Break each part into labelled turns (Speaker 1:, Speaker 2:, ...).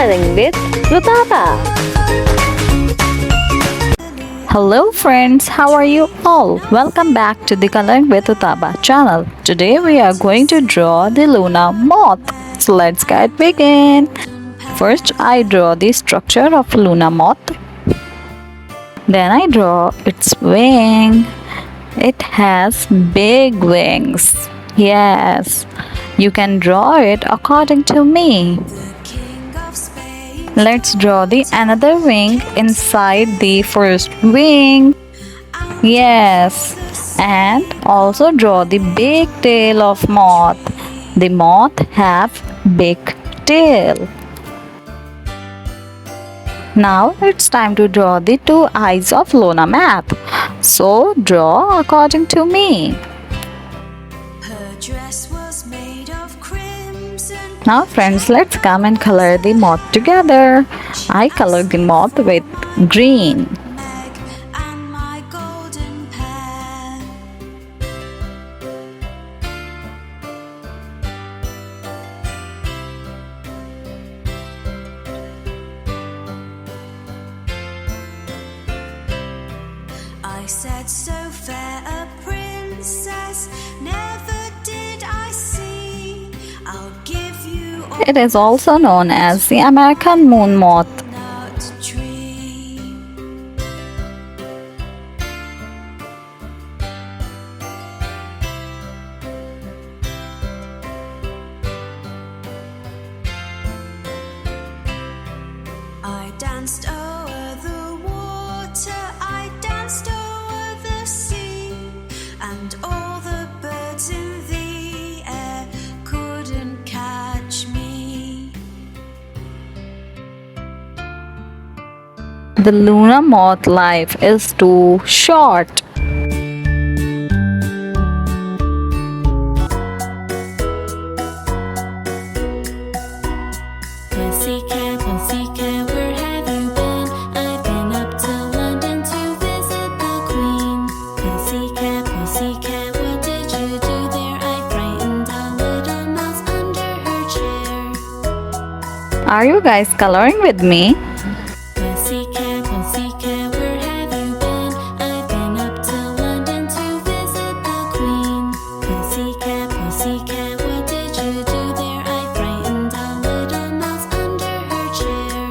Speaker 1: Coloring with Rutaba. Hello friends, how are you all? Welcome back to the Coloring with Rutaba channel. Today we are going to draw the Luna Moth. So let's get begin. First I draw the structure of Luna Moth. Then I draw its wing. It has big wings. Yes, you can draw it according to me. Let's draw the another wing inside the first wing. Yes, and also draw the big tail of moth. The moth have big tail. Now it's time to draw the two eyes of Luna Moth. So draw according to me. Now friends, let's come and color the moth together. I colored the moth with green.
Speaker 2: I said so fair a princess never did I see. I'll give you all
Speaker 1: It is also known as the American moon moth.
Speaker 2: nut tree. I danced over the water, I danced over the sea, and all the birds in the air couldn't catch me.
Speaker 1: The Luna moth life is too short.
Speaker 2: Pussycat, pussycat, where have you been? I've been up to London to visit the Queen. Pussycat, pussycat, what did you do there? I frightened a little mouse under her chair.
Speaker 1: Are you guys coloring with me?
Speaker 2: Pussycat, pussycat, where have you been? I've been up to London to visit the Queen. Pussycat, pussycat, what did you do there? I frightened a little mouse under her chair.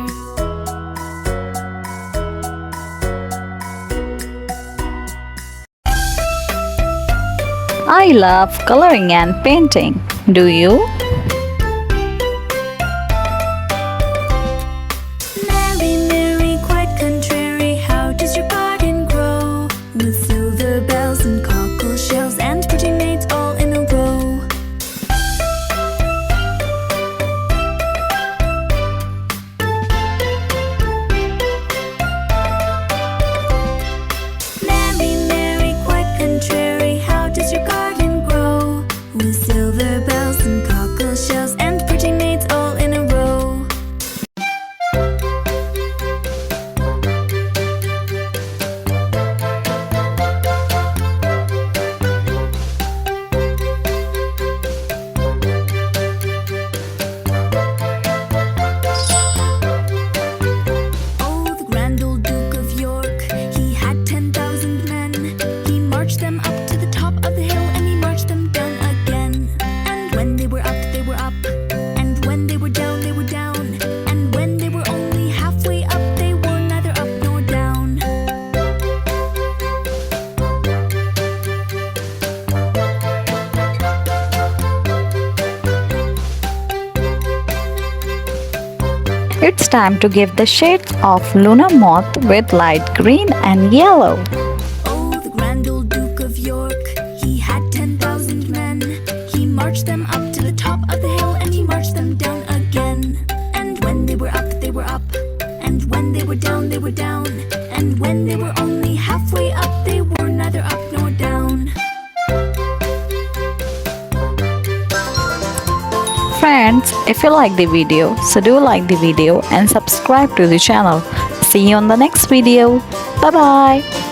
Speaker 1: I love coloring and painting. Do you?
Speaker 2: Mary, Mary, quite contrary, how does your garden grow? With silver bells and cockle shells and pretty maids all in a row. Mary, Mary, quite contrary, how does your garden grow? With silver bells and cockle shells and pretty maids all in a row. Oh, the grand old Duke of York, he had 10,000 men. He marched them up to the top of the hill and he marched them down again. And when they were up, they were up. And when they were down, they were down. And when they were only halfway up, they were neither up nor down.
Speaker 1: It's time to give the shades of Luna moth with light green and yellow.
Speaker 2: Oh, the grand old Duke of York, he had 10,000 men. He marched them up to the top of the hill and he marched them down again. And when they were up, they were up. And when they were down, they were down. And when they were only halfway up, they were neither up nor down.
Speaker 1: Friends, if you like the video, so do like the video and subscribe to the channel. See you on the next video. Bye bye.